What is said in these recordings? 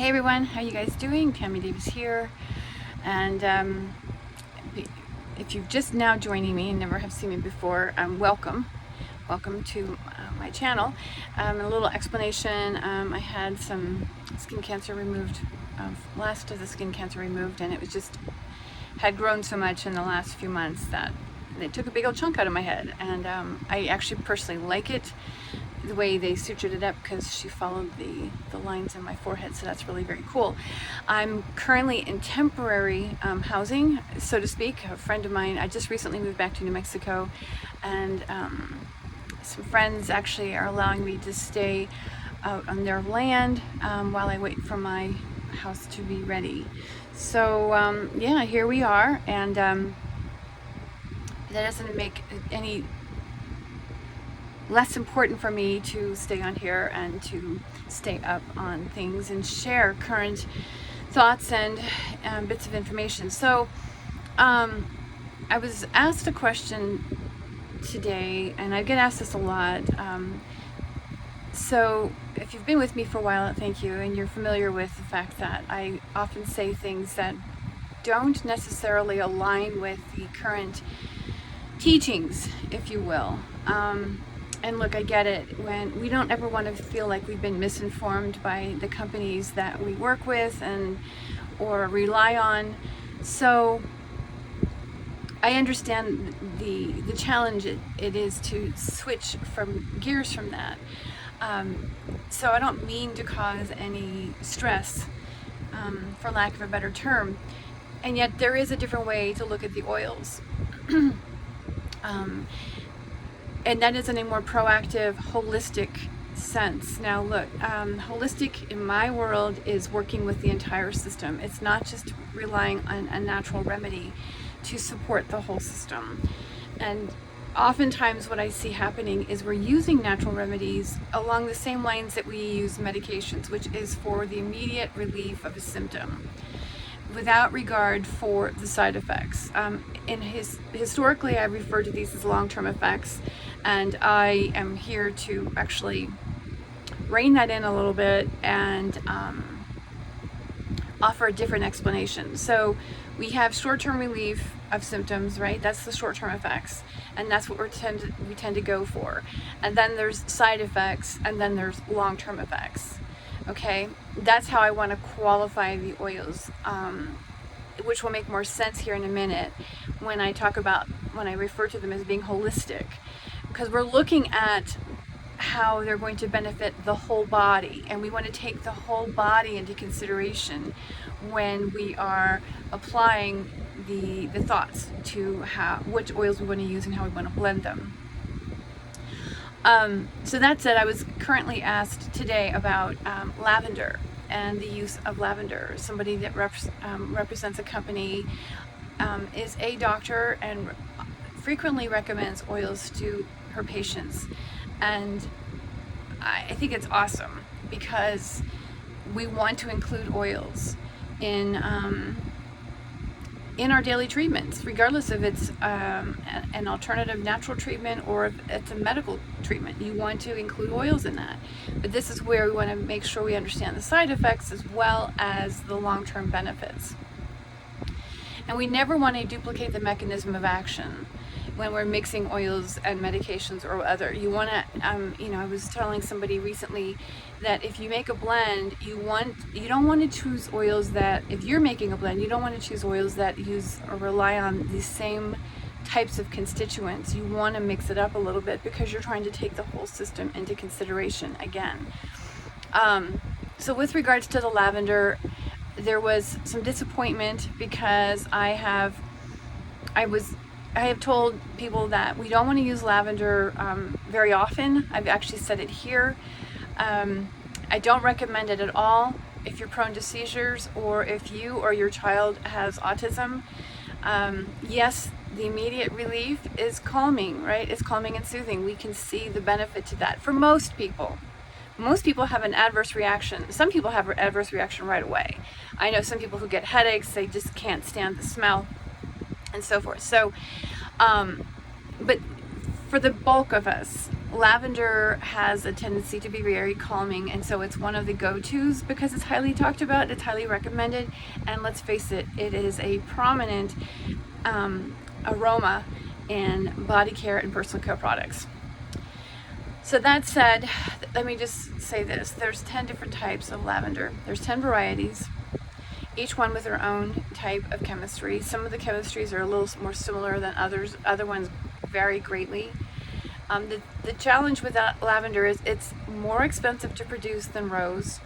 Hey everyone, how you guys doing? Tammy Davis here, and if you've just now joining me and never have seen me before, welcome to my channel. A little explanation. I had some skin cancer removed, last of the skin cancer removed, and it was just had grown so much in the last few months that they took a big old chunk out of my head, and I actually personally like it the way they sutured it up, because she followed the lines in my forehead, so that's really very cool. I'm currently in temporary housing, so to speak. A friend of mine, I just recently moved back to New Mexico, and some friends actually are allowing me to stay out on their land while I wait for my house to be ready. So yeah, here we are, and that doesn't make any less important for me to stay on here and to stay up on things and share current thoughts and bits of information. So I was asked a question today, and I get asked this a lot. So if you've been with me for a while, thank you, and you're familiar with the fact that I often say things that don't necessarily align with the current teachings, if you will. And look, I get it. When we don't ever want to feel like we've been misinformed by the companies that we work with or rely on. So I understand the challenge it is to switch from gears from that. So I don't mean to cause any stress, for lack of a better term. And yet there is a different way to look at the oils. And that is in a more proactive, holistic sense. Now look, holistic in my world is working with the entire system. It's not just relying on a natural remedy to support the whole system. And oftentimes what I see happening is we're using natural remedies along the same lines that we use medications, which is for the immediate relief of a symptom, without regard for the side effects. Historically, I refer to these as long-term effects, and I am here to actually rein that in a little bit and offer a different explanation. So we have short-term relief of symptoms, right? That's the short-term effects, and that's what we tend to go for. And then there's side effects, and then there's long-term effects. Okay, that's how I want to qualify the oils, which will make more sense here in a minute when I refer to them as being holistic, because we're looking at how they're going to benefit the whole body, and we want to take the whole body into consideration when we are applying the thoughts to which oils we want to use and how we want to blend them. So that said, I was currently asked today about lavender and the use of lavender. Somebody that represents a company is a doctor and frequently recommends oils to her patients. And I think it's awesome, because we want to include oils in our daily treatments, regardless if it's an alternative natural treatment or if it's a medical treatment. You want to include oils in that. But this is where we want to make sure we understand the side effects as well as the long-term benefits. And we never want to duplicate the mechanism of action when we're mixing oils and medications or other. You want to, I was telling somebody recently that if you make a blend, you don't want to choose oils that, if you're making a blend, you don't want to choose oils that use or rely on the same types of constituents. You want to mix it up a little bit, because you're trying to take the whole system into consideration again. So with regards to the lavender, there was some disappointment, because I have told people that we don't want to use lavender very often. I've actually said it here. I don't recommend it at all if you're prone to seizures, or if you or your child has autism. Yes, the immediate relief is calming, right? It's calming and soothing. We can see the benefit to that for most people. Most people have an adverse reaction. Some people have an adverse reaction right away. I know some people who get headaches, they just can't stand the smell, and so forth. So, but for the bulk of us, lavender has a tendency to be very calming, and so it's one of the go-tos because it's highly talked about, it's highly recommended, and let's face it, it is a prominent aroma in body care and personal care products. So that said, let me just say this. There's 10 different types of lavender. There's 10 varieties, each one with their own type of chemistry. Some of the chemistries are a little more similar than others. Other ones vary greatly. The challenge with that lavender is it's more expensive to produce than rose,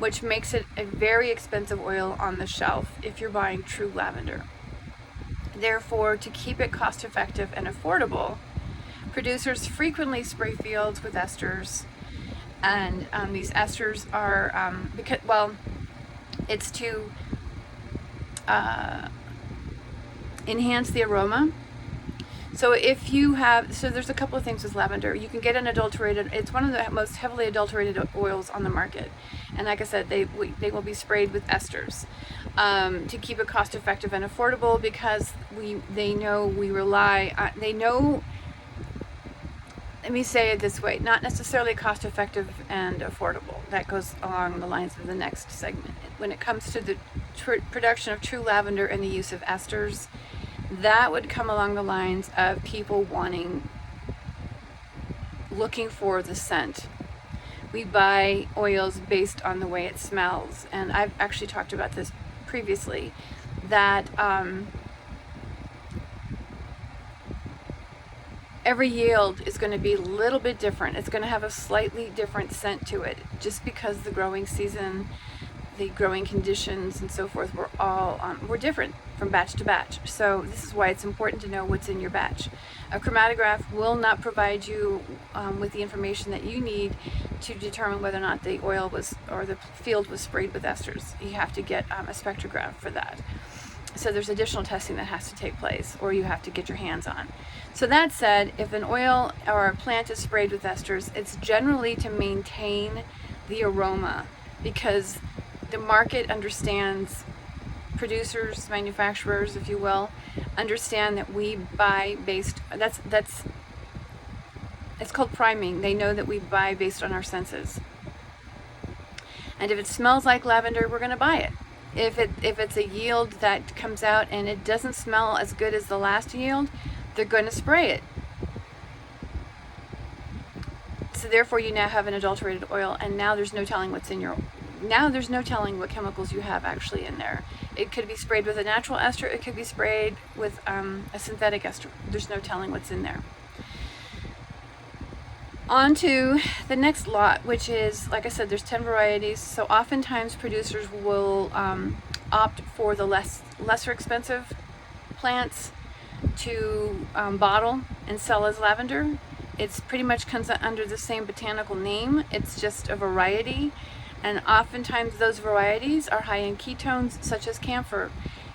which makes it a very expensive oil on the shelf if you're buying true lavender. Therefore, to keep it cost effective and affordable, producers frequently spray fields with esters, and these esters are it's to enhance the aroma. So there's a couple of things with lavender. You can get an adulterated. It's one of the most heavily adulterated oils on the market, and like I said, they will be sprayed with esters to keep it cost effective and affordable because they know we rely on, they know. Let me say it this way, not necessarily cost effective and affordable. That goes along the lines of the next segment. When it comes to the production of true lavender and the use of esters, that would come along the lines of people looking for the scent. We buy oils based on the way it smells, and I've actually talked about this previously, that every yield is going to be a little bit different. It's going to have a slightly different scent to it, just because the growing season, the growing conditions, and so forth, we're different from batch to batch. So this is why it's important to know what's in your batch. A chromatograph will not provide you with the information that you need to determine whether or not the oil or the field was sprayed with esters. You have to get a spectrograph for that. So there's additional testing that has to take place, or you have to get your hands on. So that said, if an oil or a plant is sprayed with esters, it's generally to maintain the aroma, because the market understands, producers, manufacturers, if you will, understand that we buy based, it's called priming. They know that we buy based on our senses. And if it smells like lavender, we're going to buy it. If it's a yield that comes out and it doesn't smell as good as the last yield, they're going to spray it. So therefore, you now have an adulterated oil, and now there's no telling what's in there's no telling what chemicals you have actually in there. It could be sprayed with a natural ester. It could be sprayed with a synthetic ester. There's no telling what's in there. On to the next lot, which is, like I said, there's 10 varieties. So oftentimes producers will opt for the lesser expensive plants to bottle and sell as lavender. It's pretty much comes under the same botanical name. It's just a variety. And oftentimes those varieties are high in ketones, such as camphor.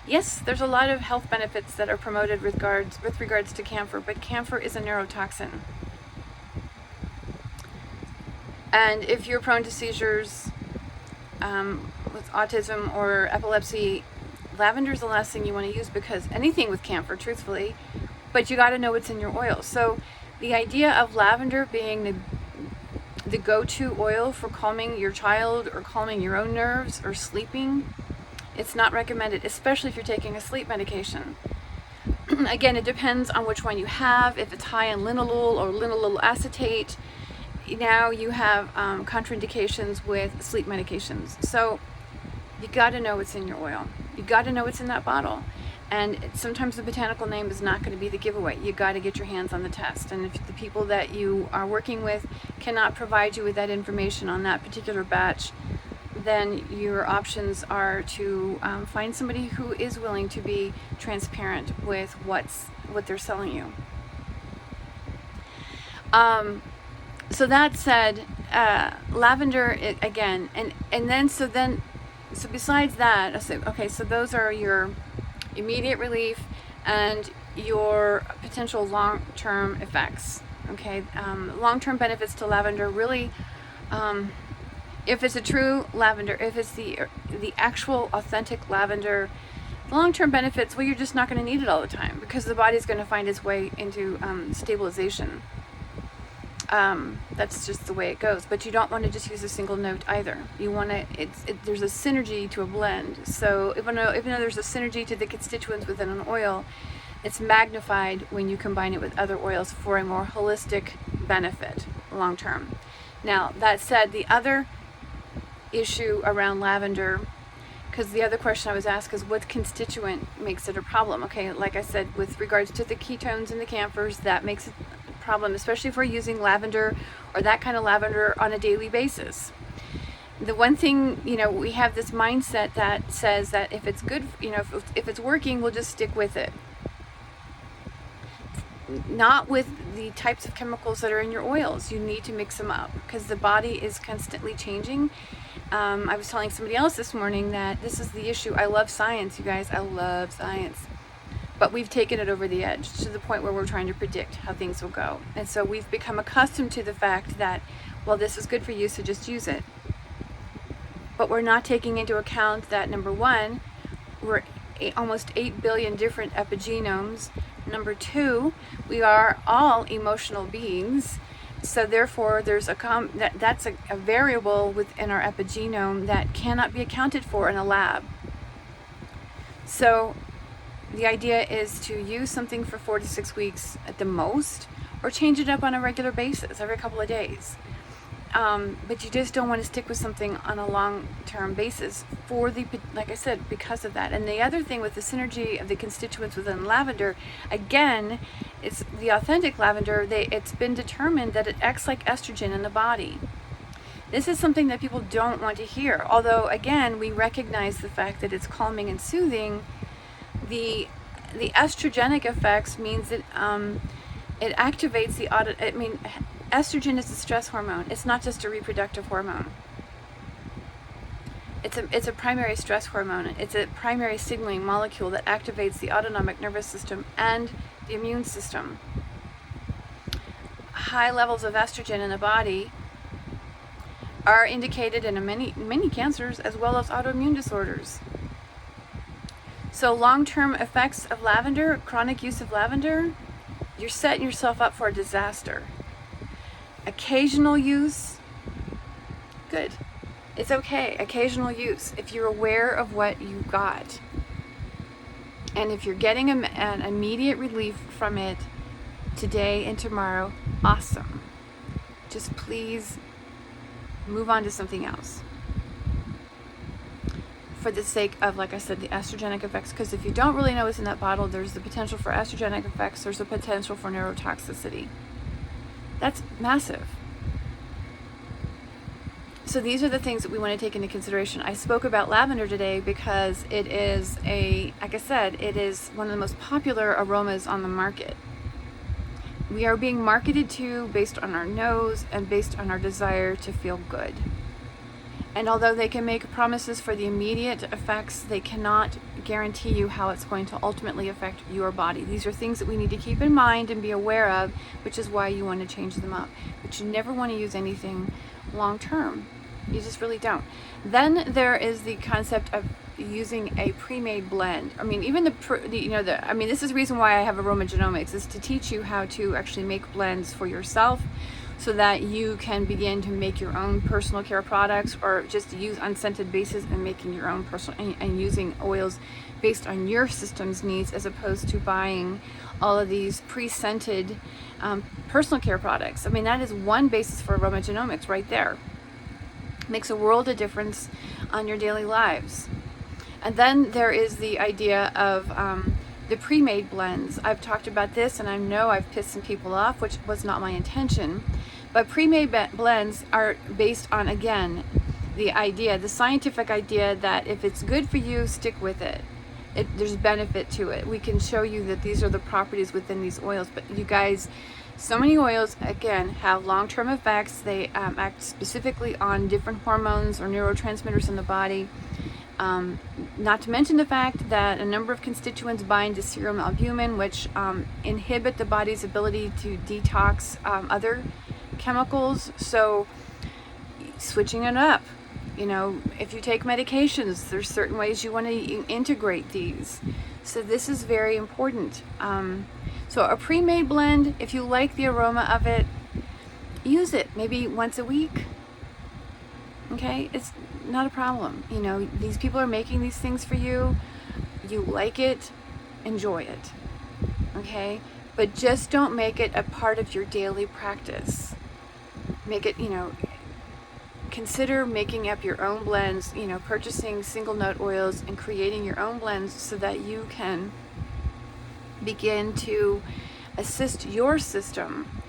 Yes, there's a lot of health benefits that are promoted with regards to camphor, but camphor is a neurotoxin. And if you're prone to seizures with autism or epilepsy, lavender is the last thing you want to use, because anything with camphor, truthfully, but you got to know what's in your oil. So the idea of lavender being the go-to oil for calming your child or calming your own nerves or sleeping, it's not recommended, especially if you're taking a sleep medication. Again, it depends on which one you have. If it's high in linalool or linalool acetate, now you have contraindications with sleep medications. So you got to know what's in your oil. You got to know what's in that bottle. And sometimes the botanical name is not going to be the giveaway. You got to get your hands on the test. And if the people that you are working with cannot provide you with that information on that particular batch, then your options are to find somebody who is willing to be transparent with what they're selling you. So that said, lavender again, so besides that, so those are your immediate relief and your potential long-term effects. Okay, long-term benefits to lavender really. If it's a true lavender, if it's the actual authentic lavender, the long-term benefits, well, you're just not going to need it all the time, because the body's going to find its way into stabilization. That's just the way it goes. But you don't want to just use a single note either. You want to, there's a synergy to a blend. So even though there's a synergy to the constituents within an oil, it's magnified when you combine it with other oils for a more holistic benefit long term. Now, that said, the other issue around lavender, because the other question I was asked is what constituent makes it a problem? Okay, like I said, with regards to the ketones and the camphors, that makes it a problem, especially if we're using lavender or that kind of lavender on a daily basis. The one thing, we have this mindset that says that if it's good, if it's working, we'll just stick with it. Not with the types of chemicals that are in your oils. You need to mix them up because the body is constantly changing. I was telling somebody else this morning that this is the issue. I love science, you guys. I love science. But we've taken it over the edge to the point where we're trying to predict how things will go. And so we've become accustomed to the fact that, well, this is good for you, so just use it. But we're not taking into account that, number one, we're almost 8 billion different epigenomes. Number two, we are all emotional beings. So therefore, there's that's a variable within our epigenome that cannot be accounted for in a lab. So the idea is to use something for 4 to 6 weeks at the most, or change it up on a regular basis every couple of days. But you just don't want to stick with something on a long-term basis like I said, because of that. And the other thing with the synergy of the constituents within lavender, again, it's the authentic lavender. It's been determined that it acts like estrogen in the body. This is something that people don't want to hear. Although, again, we recognize the fact that it's calming and soothing. The estrogenic effects means that it activates estrogen is a stress hormone. It's not just a reproductive hormone. It's a primary stress hormone. It's a primary signaling molecule that activates the autonomic nervous system and the immune system. High levels of estrogen in the body are indicated in many cancers as well as autoimmune disorders. So long-term effects of lavender, chronic use of lavender, you're setting yourself up for a disaster. Occasional use, good. It's okay, occasional use, if you're aware of what you got. And if you're getting an immediate relief from it today and tomorrow, awesome. Just please move on to something else. For the sake of, like I said, the estrogenic effects, because if you don't really know what's in that bottle, there's the potential for estrogenic effects, there's the potential for neurotoxicity. That's massive. So these are the things that we want to take into consideration. I spoke about lavender today because it is like I said, it is one of the most popular aromas on the market. We are being marketed to based on our nose and based on our desire to feel good. And although they can make promises for the immediate effects, they cannot guarantee you how it's going to ultimately affect your body. These are things that we need to keep in mind and be aware of, which is why you want to change them up. But you never want to use anything long term. You just really don't. Then there is the concept of using a pre-made blend. I mean, even this is the reason why I have Aromagenomics, is to teach you how to actually make blends for yourself, so that you can begin to make your own personal care products, or just use unscented bases and making your own personal and using oils based on your system's needs, as opposed to buying all of these pre-scented personal care products. I mean, that is one basis for Aromagenomics right there. Makes a world of difference on your daily lives. And then there is the idea of the pre-made blends. I've talked about this, and I know I've pissed some people off, which was not my intention. But pre-made blends are based on, again, the scientific idea that if it's good for you, stick with it. There's benefit to it. We can show you that these are the properties within these oils. But you guys, so many oils, again, have long-term effects. They act specifically on different hormones or neurotransmitters in the body. Not to mention the fact that a number of constituents bind to serum albumin, which inhibit the body's ability to detox other chemicals. So switching it up, if you take medications, there's certain ways you want to integrate these. So this is very important. So a pre-made blend, if you like the aroma of it, use it maybe once a week. Okay, it's not a problem. You know, these people are making these things for you. You like it, enjoy it. Okay, but just don't make it a part of your daily practice. Make it, you know, consider making up your own blends, you know, purchasing single note oils and creating your own blends so that you can begin to assist your system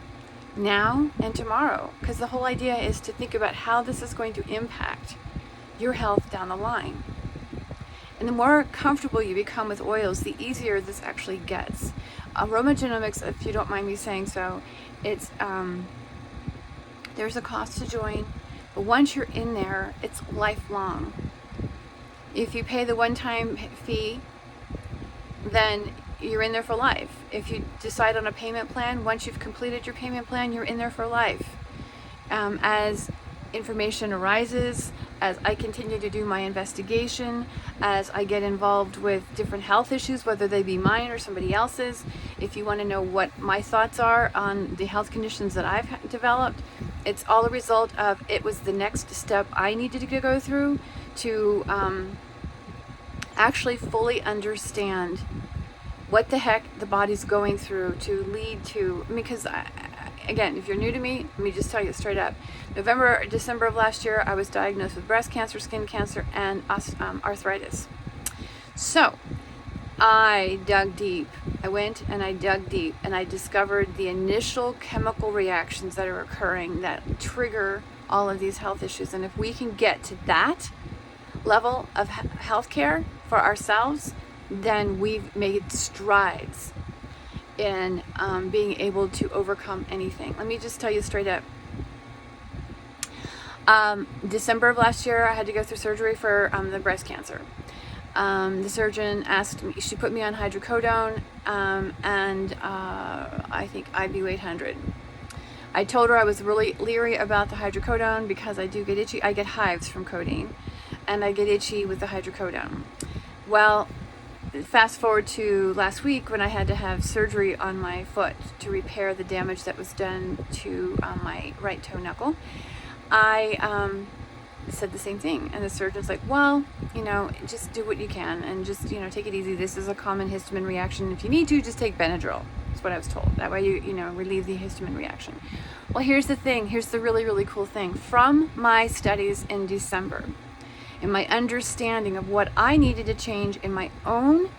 now and tomorrow. Because the whole idea is to think about how this is going to impact your health down the line. And the more comfortable you become with oils, the easier this actually gets. Aromagenomics, if you don't mind me saying so, it's there's a cost to join. But once you're in there, it's lifelong. If you pay the one-time fee, then you're in there for life. If you decide on a payment plan, once you've completed your payment plan, you're in there for life. As information arises, as I continue to do my investigation, as I get involved with different health issues, whether they be mine or somebody else's, if you want to know what my thoughts are on the health conditions that I've developed, it's all a result of it was the next step I needed to go through to actually fully understand what the heck the body's going through to lead to, because again, if you're new to me, let me just tell you straight up. December of last year, I was diagnosed with breast cancer, skin cancer, and arthritis. So I dug deep. I went and I dug deep and I discovered the initial chemical reactions that are occurring that trigger all of these health issues. And if we can get to that level of healthcare for ourselves, then we've made strides in being able to overcome anything. Let me just tell you straight up. December of last year, I had to go through surgery for the breast cancer. The surgeon asked me, she put me on hydrocodone and I think IB-800. I told her I was really leery about the hydrocodone because I do get itchy. I get hives from codeine and I get itchy with the hydrocodone. Well, fast forward to last week when I had to have surgery on my foot to repair the damage that was done to my right toe knuckle. I said the same thing, and the surgeon's like, well, you know, just do what you can and just, you know, take it easy. This is a common histamine reaction. If you need to, just take Benadryl. That's what I was told. That way you know, relieve the histamine reaction. Well, here's the thing. Here's the really, really cool thing. From my studies in December, and my understanding of what I needed to change in my own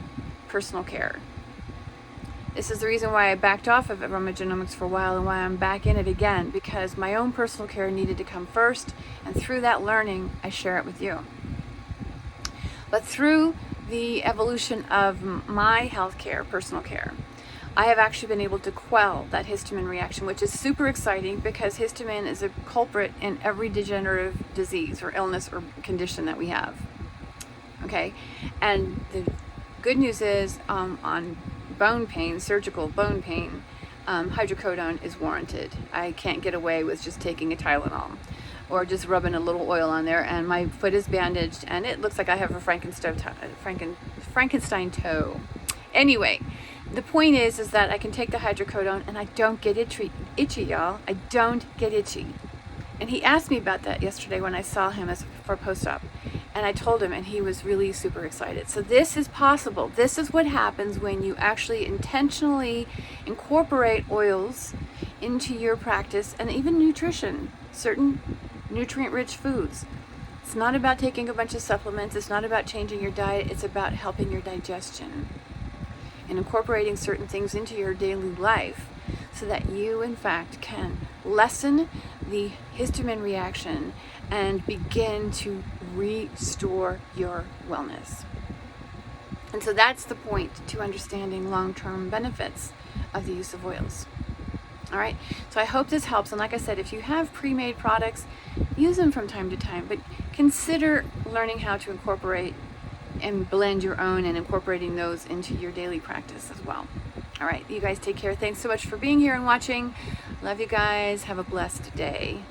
personal care. This is the reason why I backed off of Aromagenomics for a while and why I'm back in it again, because my own personal care needed to come first, and through that learning, I share it with you. But through the evolution of my healthcare, personal care, I have actually been able to quell that histamine reaction, which is super exciting because histamine is a culprit in every degenerative disease or illness or condition that we have. Okay, and the good news is on bone pain, surgical bone pain, hydrocodone is warranted. I can't get away with just taking a Tylenol or just rubbing a little oil on there, and my foot is bandaged and it looks like I have a Frankenstein toe. Anyway, the point is that I can take the hydrocodone and I don't get itchy, y'all. I don't get itchy. And he asked me about that yesterday when I saw him for post-op. And I told him, and he was really super excited. So this is possible. This is what happens when you actually intentionally incorporate oils into your practice and even nutrition, certain nutrient-rich foods. It's not about taking a bunch of supplements. It's not about changing your diet. It's about helping your digestion and incorporating certain things into your daily life so that you, in fact, can lessen the histamine reaction and begin to restore your wellness. And so that's the point to understanding long-term benefits of the use of oils. All right, so I hope this helps. And like I said, if you have pre-made products, use them from time to time, but consider learning how to incorporate and blend your own and incorporating those into your daily practice as well. All right, you guys take care. Thanks so much for being here and watching. Love you guys. Have a blessed day.